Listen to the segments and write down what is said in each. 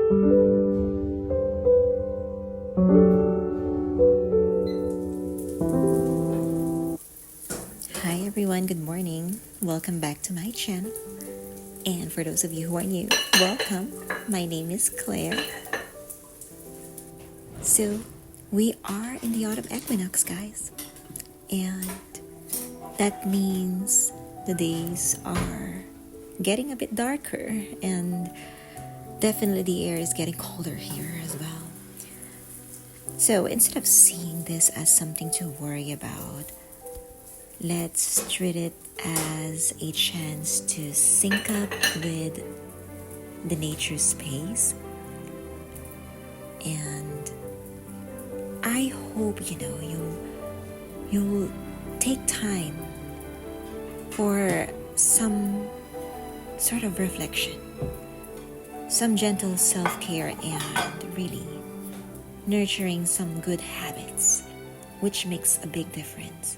Hi everyone, good morning. Welcome back to my channel. And for those of you who are new, welcome. My name is Claire. So, we are in the autumn equinox, guys. And that means the days are getting a bit darker, and definitely the air is getting colder here as well. So, instead of seeing this as something to worry about, let's treat it as a chance to sync up with the nature space. And I hope you'll take time for some sort of reflection, some gentle self-care, and really nurturing some good habits, which makes a big difference.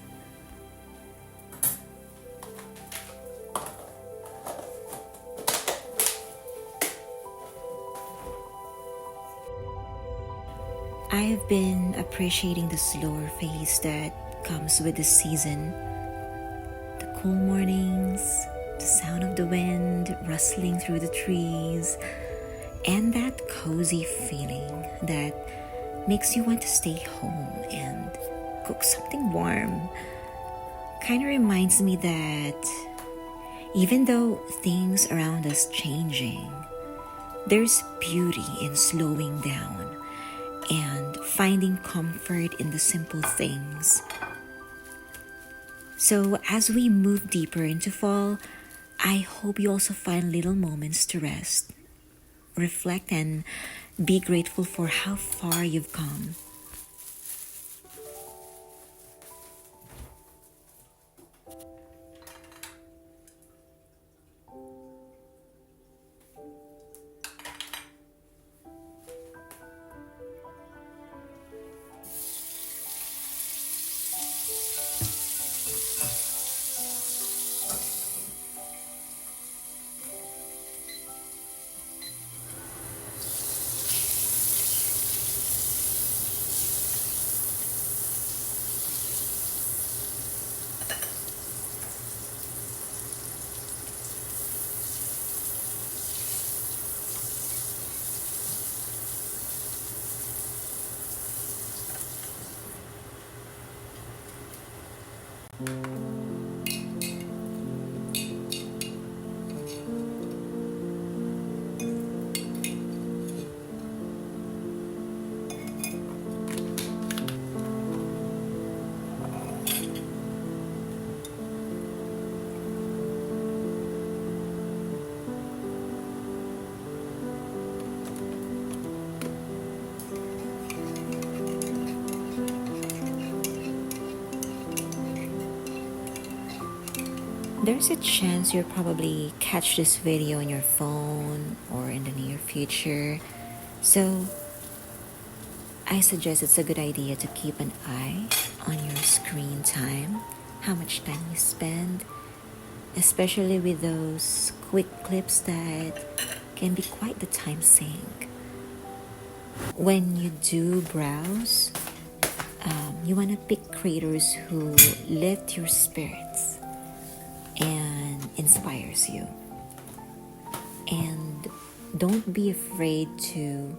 I have been appreciating the slower pace that comes with the season. The cool mornings, the sound of the wind rustling through the trees, and that cozy feeling that makes you want to stay home and cook something warm. Kind of reminds me that even though things around us changing, there's beauty in slowing down and finding comfort in the simple things. So as we move deeper into fall, I hope you also find little moments to rest, reflect, and be grateful for how far you've come. There's a chance you'll probably catch this video on your phone or in the near future. So I suggest it's a good idea to keep an eye on your screen time, how much time you spend, especially with those quick clips that can be quite the time sink. When you do browse, you want to pick creators who lift your spirits and inspires you. And don't be afraid to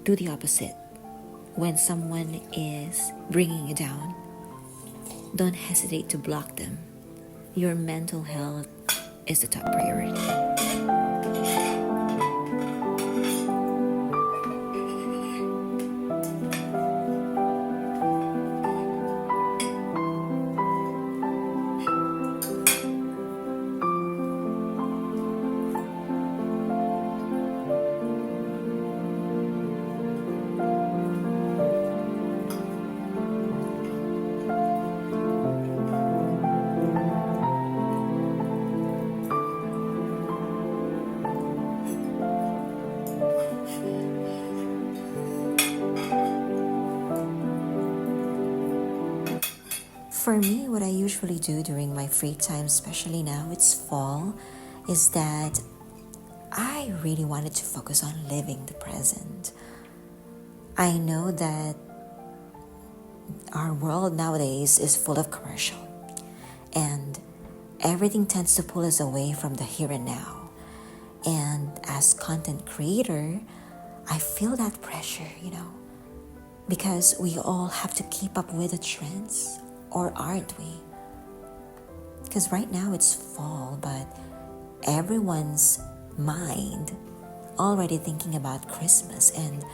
do the opposite. When someone is bringing you down, don't hesitate to block them. Your mental health is the top priority. For me, what I usually do during my free time, especially now it's fall, is that I really wanted to focus on living the present. I know that our world nowadays is full of commercial, and everything tends to pull us away from the here and now. And as content creator, I feel that pressure, because we all have to keep up with the trends, or aren't we? Because right now it's fall, but everyone's mind already thinking about Christmas. And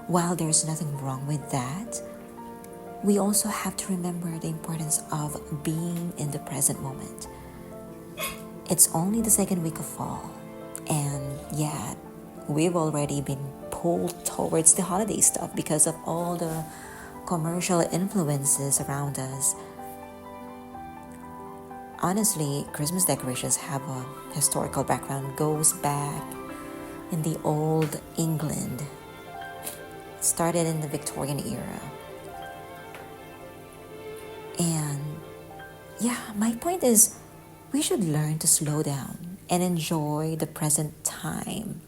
while there's nothing wrong with that, we also have to remember the importance of being in the present moment. It's only the second week of fall, and yeah, we've already been pulled towards the holiday stuff because of all the commercial influences around us. Honestly, Christmas decorations have a historical background, goes back in the old England. It started in the Victorian era. And yeah, my point is we should learn to slow down and enjoy the present time.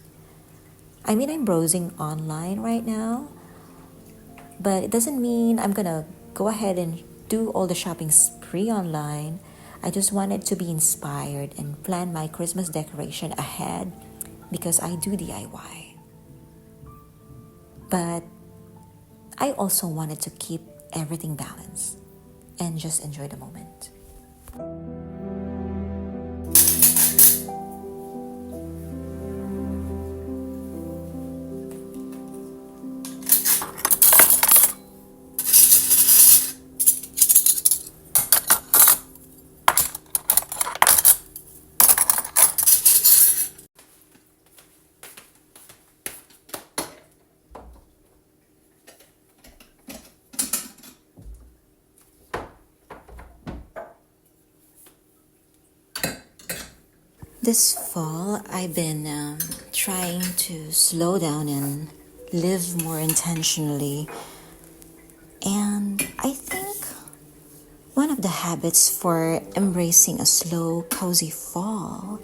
I mean, I'm browsing online right now, but it doesn't mean I'm gonna go ahead and do all the shopping spree online. I just wanted to be inspired and plan my Christmas decoration ahead because I do DIY. But I also wanted to keep everything balanced and just enjoy the moment. This fall, I've been trying to slow down and live more intentionally. And I think one of the habits for embracing a slow, cozy fall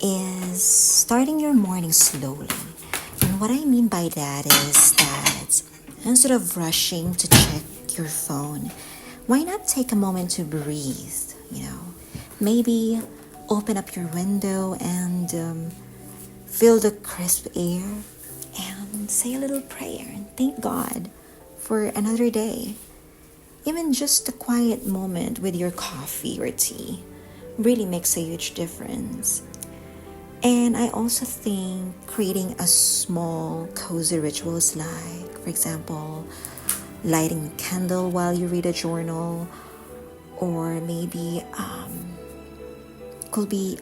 is starting your morning slowly. And what I mean by that is that instead of rushing to check your phone, why not take a moment to breathe? Maybe open up your window and feel the crisp air and say a little prayer and thank God for another day. Even just a quiet moment with your coffee or tea really makes a huge difference. And I also think creating a small cozy rituals, like, for example, lighting a candle while you read a journal, or maybe could be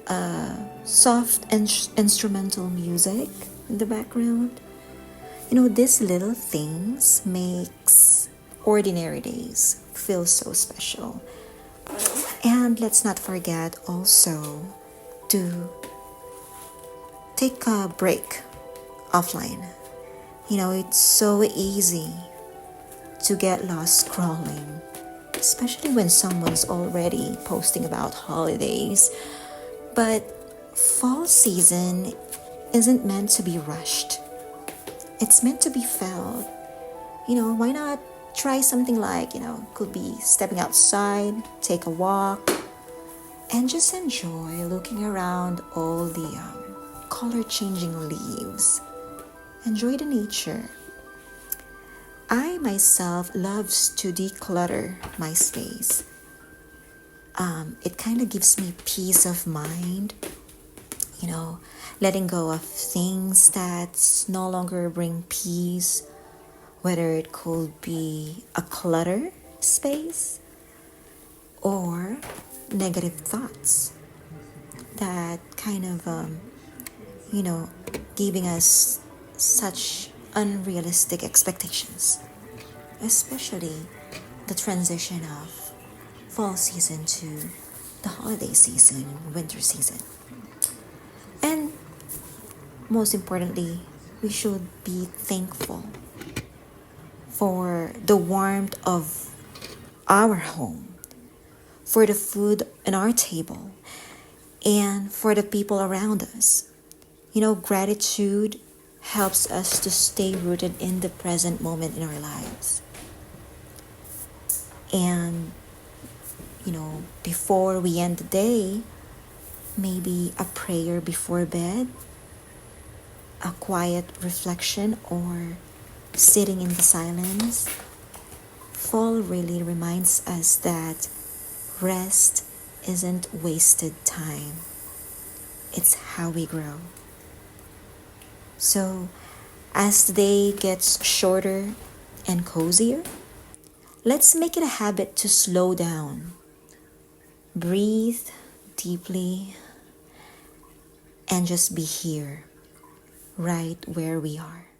soft instrumental music in the background. These little things makes ordinary days feel so special. And let's not forget also to take a break offline. It's so easy to get lost scrolling, especially when someone's already posting about holidays. But fall season isn't meant to be rushed. It's meant to be felt. Why not try something like, could be stepping outside, take a walk, and just enjoy looking around all the color changing leaves. Enjoy the nature. I myself loves to declutter my space. It kind of gives me peace of mind, letting go of things that no longer bring peace, whether it could be a clutter space or negative thoughts that kind of, giving us such unrealistic expectations, especially the transition of fall season to the holiday season, winter season. And most importantly, we should be thankful for the warmth of our home, for the food on our table, and for the people around us. Gratitude helps us to stay rooted in the present moment in our lives. And, before we end the day, maybe a prayer before bed, a quiet reflection, or sitting in the silence. Fall really reminds us that rest isn't wasted time, it's how we grow. So, as the day gets shorter and cozier, let's make it a habit to slow down, breathe deeply, and just be here, right where we are.